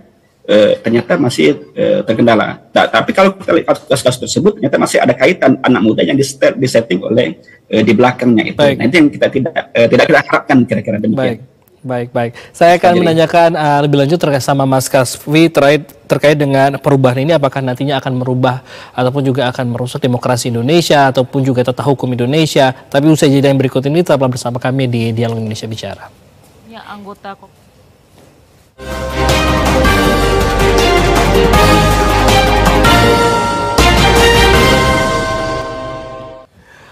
[SPEAKER 3] ternyata masih terkendala. Tapi kalau kita lihat kasus-kasus tersebut ternyata masih ada kaitan anak muda yang disetting oleh di belakangnya itu. Nah itu yang kita tidak kita harapkan kira-kira demikian.
[SPEAKER 1] Baik. Saya akan menanyakan lebih lanjut terkait sama Mas Kasvi terkait dengan perubahan ini, apakah nantinya akan merubah ataupun juga akan merusak demokrasi Indonesia ataupun juga tata hukum Indonesia. Tapi usai jeda yang berikut ini tetaplah bersama kami di Dialog Indonesia Bicara.
[SPEAKER 5] Ya, anggota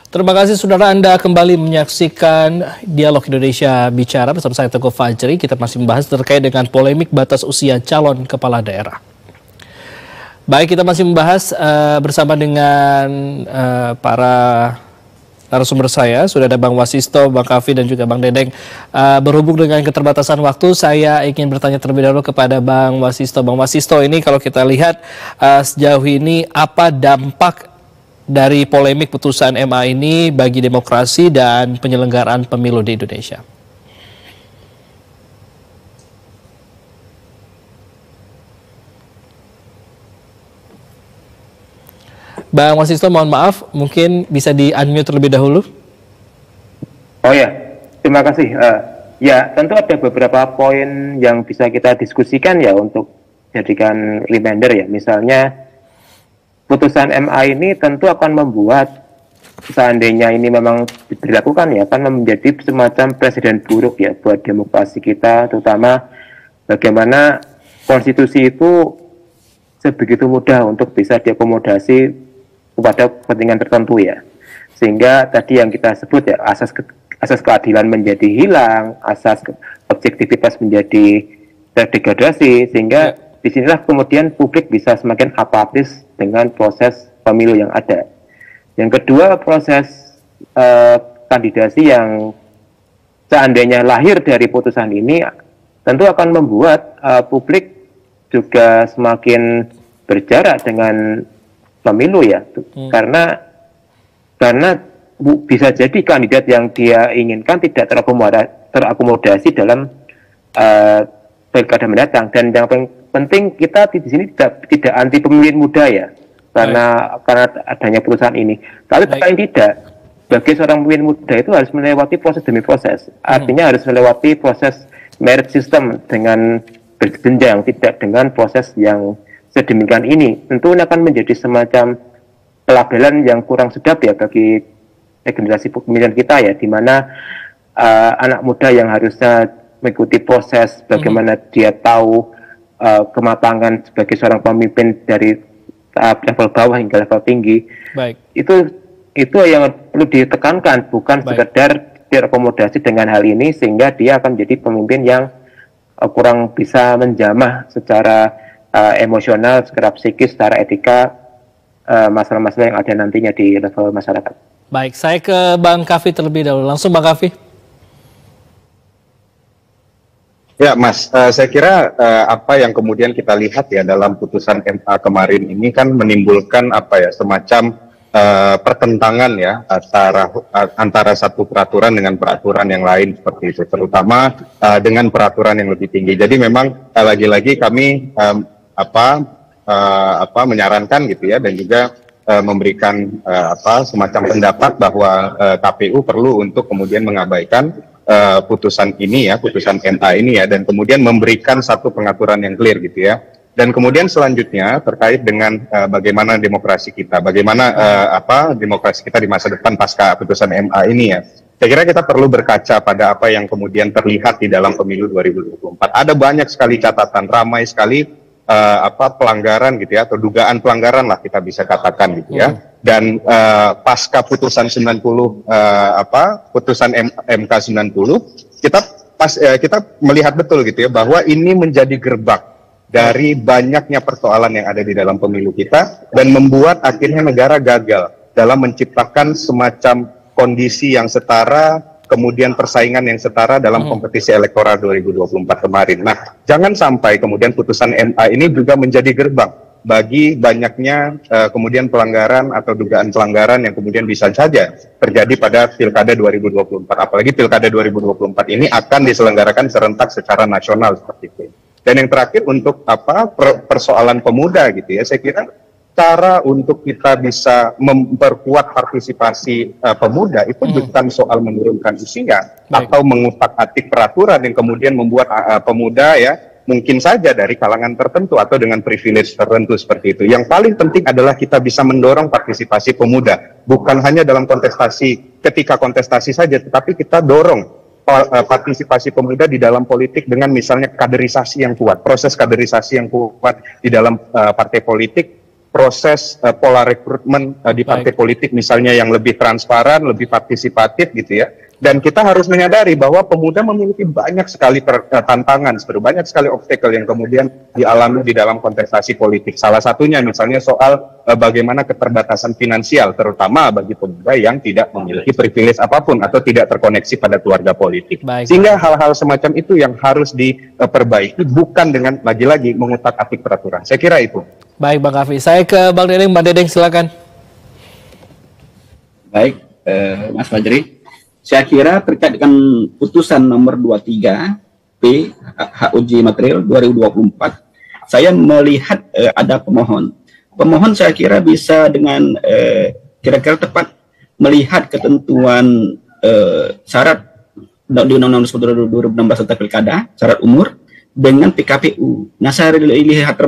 [SPEAKER 1] Terima kasih saudara, Anda kembali menyaksikan Dialog Indonesia Bicara bersama saya Teguh Fajri. Kita masih membahas terkait dengan polemik batas usia calon kepala daerah. Baik, kita masih membahas bersama dengan para narasumber saya. Sudah ada Bang Wasisto, Bang Kavi dan juga Bang Dedeng. Berhubung dengan keterbatasan waktu, saya ingin bertanya terlebih dahulu kepada Bang Wasisto. Bang Wasisto, ini kalau kita lihat sejauh ini apa dampak dari polemik putusan MA ini bagi demokrasi dan penyelenggaraan pemilu di Indonesia? Bang Wasisto, mohon maaf, mungkin bisa di-unmute terlebih dahulu.
[SPEAKER 2] Oh ya, terima kasih. Ya, tentu ada beberapa poin yang bisa kita diskusikan ya untuk jadikan reminder ya. Misalnya, putusan MA ini tentu akan membuat, seandainya ini memang dilakukan ya, akan menjadi semacam presiden buruk ya buat demokrasi kita, terutama bagaimana konstitusi itu sebegitu mudah untuk bisa diakomodasi kepada kepentingan tertentu ya. Sehingga tadi yang kita sebut ya, asas keadilan menjadi hilang, asas objektivitas menjadi terdegradasi, sehingga disinilah kemudian publik bisa semakin apatis dengan proses pemilu yang ada. Yang kedua, proses kandidasi yang seandainya lahir dari putusan ini tentu akan membuat publik juga semakin berjarak dengan pemilu ya, karena bisa jadi kandidat yang dia inginkan tidak terakomodasi dalam pilkada mendatang. Dan yang penting kita di sini tidak anti pemilih muda ya, karena adanya perusahaan ini. Tapi paling tidak bagi seorang pemimpin muda itu harus melewati proses demi proses. Artinya harus melewati proses merit system dengan berjenjang, tidak dengan proses yang sedemikian ini. Tentu ini akan menjadi semacam pelabelan yang kurang sedap ya bagi generasi pemilihan kita ya, di mana anak muda yang harusnya mengikuti proses bagaimana dia tahu kematangan sebagai seorang pemimpin dari tahap level bawah hingga level tinggi. Baik. Itu yang perlu ditekankan, bukan sekedar diakomodasi dengan hal ini sehingga dia akan menjadi pemimpin yang kurang bisa menjamah secara emosional, secara psikis, secara etika masalah-masalah yang ada nantinya di level masyarakat.
[SPEAKER 1] Baik, saya ke Bang Kavi terlebih dahulu. Langsung Bang Kavi.
[SPEAKER 4] Ya Mas, saya kira apa yang kemudian kita lihat ya dalam putusan MA kemarin ini kan menimbulkan apa ya, semacam pertentangan ya antara satu peraturan dengan peraturan yang lain seperti itu, terutama dengan peraturan yang lebih tinggi. Jadi memang lagi-lagi kami menyarankan gitu ya, dan juga memberikan semacam pendapat bahwa KPU perlu untuk kemudian mengabaikan putusan ini ya, putusan MA ini ya, dan kemudian memberikan satu pengaturan yang clear gitu ya. Dan kemudian selanjutnya terkait dengan bagaimana demokrasi kita, bagaimana demokrasi kita di masa depan pasca putusan MA ini ya. Saya kira kita perlu berkaca pada apa yang kemudian terlihat di dalam pemilu 2024. Ada banyak sekali catatan, ramai sekali pelanggaran gitu ya, atau dugaan pelanggaran lah kita bisa katakan gitu ya. Dan pasca putusan 90 putusan MK 90 kita melihat betul gitu ya bahwa ini menjadi gerbang dari banyaknya persoalan yang ada di dalam pemilu kita dan membuat akhirnya negara gagal dalam menciptakan semacam kondisi yang setara, kemudian persaingan yang setara dalam kompetisi elektoral 2024 kemarin. Nah, jangan sampai kemudian putusan MA ini juga menjadi gerbang bagi banyaknya kemudian pelanggaran atau dugaan pelanggaran yang kemudian bisa saja terjadi pada Pilkada 2024. Apalagi Pilkada 2024 ini akan diselenggarakan serentak secara nasional seperti itu. Dan yang terakhir untuk persoalan pemuda gitu ya, saya kira cara untuk kita bisa memperkuat partisipasi pemuda itu bukan soal menurunkan usia atau mengutak-atik peraturan yang kemudian membuat pemuda ya mungkin saja dari kalangan tertentu atau dengan privilege tertentu seperti itu. Yang paling penting adalah kita bisa mendorong partisipasi pemuda, bukan hanya dalam kontestasi, ketika kontestasi saja, tetapi kita dorong partisipasi pemuda di dalam politik dengan misalnya kaderisasi yang kuat, proses kaderisasi yang kuat di dalam partai politik, proses pola rekrutmen di partai politik misalnya yang lebih transparan, lebih partisipatif gitu ya. Dan kita harus menyadari bahwa pemuda memiliki banyak sekali tantangan, banyak sekali obstacle yang kemudian dialami di dalam kontestasi politik. Salah satunya misalnya soal bagaimana keterbatasan finansial, terutama bagi pemuda yang tidak memiliki privilege apapun atau tidak terkoneksi pada keluarga politik. Sehingga hal-hal semacam itu yang harus diperbaiki, bukan dengan lagi-lagi mengutak-atik peraturan. Saya kira itu.
[SPEAKER 1] Baik Bang Kavi, saya ke Bang Dedeng. Bang Dedeng silakan.
[SPEAKER 3] Baik, Mas Fajri. Saya kira terkait dengan putusan nomor 23 P hak uji material 2024, saya melihat ada pemohon. Pemohon saya kira bisa dengan kira-kira tepat melihat ketentuan syarat di Undang-Undang 2016 tentang Pilkada, syarat umur dengan PKPU. Nah, saya lihat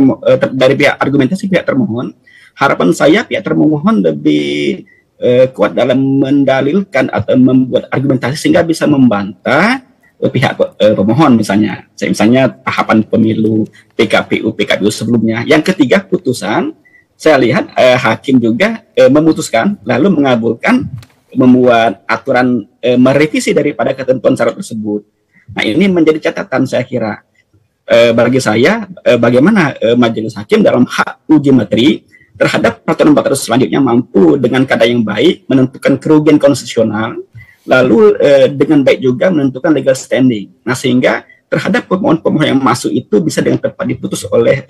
[SPEAKER 3] dari pihak argumentasi pihak termohon, harapan saya pihak termohon lebih kuat dalam mendalilkan atau membuat argumentasi sehingga bisa membantah pihak pemohon misalnya tahapan pemilu PKPU sebelumnya. Yang ketiga, putusan saya lihat hakim juga memutuskan lalu mengabulkan membuat aturan merevisi daripada ketentuan syarat tersebut. Nah, ini menjadi catatan saya kira bagi saya bagaimana majelis hakim dalam hak uji materi terhadap peraturan selanjutnya mampu dengan kadar yang baik menentukan kerugian konstitusional, lalu dengan baik juga menentukan legal standing. Nah, sehingga terhadap pemohon-pemohon yang masuk itu bisa dengan tepat diputus oleh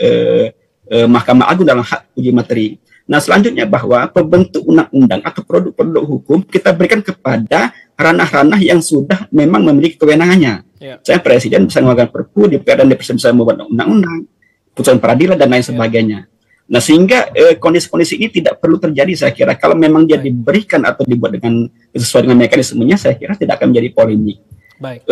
[SPEAKER 3] Mahkamah Agung dalam hak uji materi. Nah, selanjutnya bahwa pembentuk undang-undang atau produk-produk hukum kita berikan kepada ranah-ranah yang sudah memang memiliki kewenangannya. Saya Presiden bisa mengeluarkan Perpu, DPR dan DPR bisa membuat undang-undang, putusan peradilan dan lain sebagainya. Nah, sehingga kondisi-kondisi ini tidak perlu terjadi, saya kira. Kalau memang dia diberikan atau dibuat dengan sesuai dengan mekanismenya, saya kira tidak akan menjadi polemik.
[SPEAKER 1] Baik.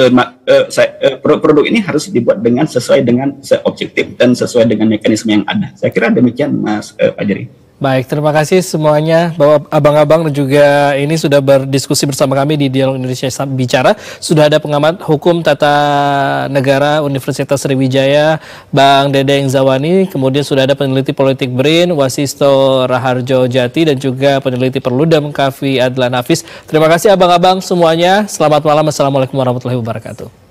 [SPEAKER 3] Produk ini harus dibuat dengan sesuai dengan objektif dan sesuai dengan mekanisme yang ada. Saya kira demikian, Mas Fajri.
[SPEAKER 1] Baik, terima kasih semuanya Bapak abang-abang dan juga ini sudah berdiskusi bersama kami di Dialog Indonesia Bicara. Sudah ada pengamat hukum tata negara Universitas Sriwijaya, Bang Dedeng Zawani, kemudian sudah ada peneliti politik BRIN, Wasisto Raharjo Jati, dan juga peneliti Perludem Kavi Adlan Hafiz. Terima kasih abang-abang semuanya. Selamat malam. Assalamualaikum warahmatullahi wabarakatuh.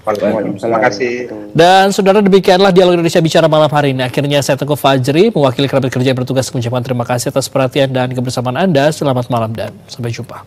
[SPEAKER 4] Terima kasih.
[SPEAKER 1] Dan saudara, demikianlah Dialog Indonesia Bicara malam hari ini. Akhirnya saya Teguh Fajri mewakili kerabat kerja yang bertugas mengucapkan terima kasih atas perhatian dan kebersamaan Anda. Selamat malam dan sampai jumpa.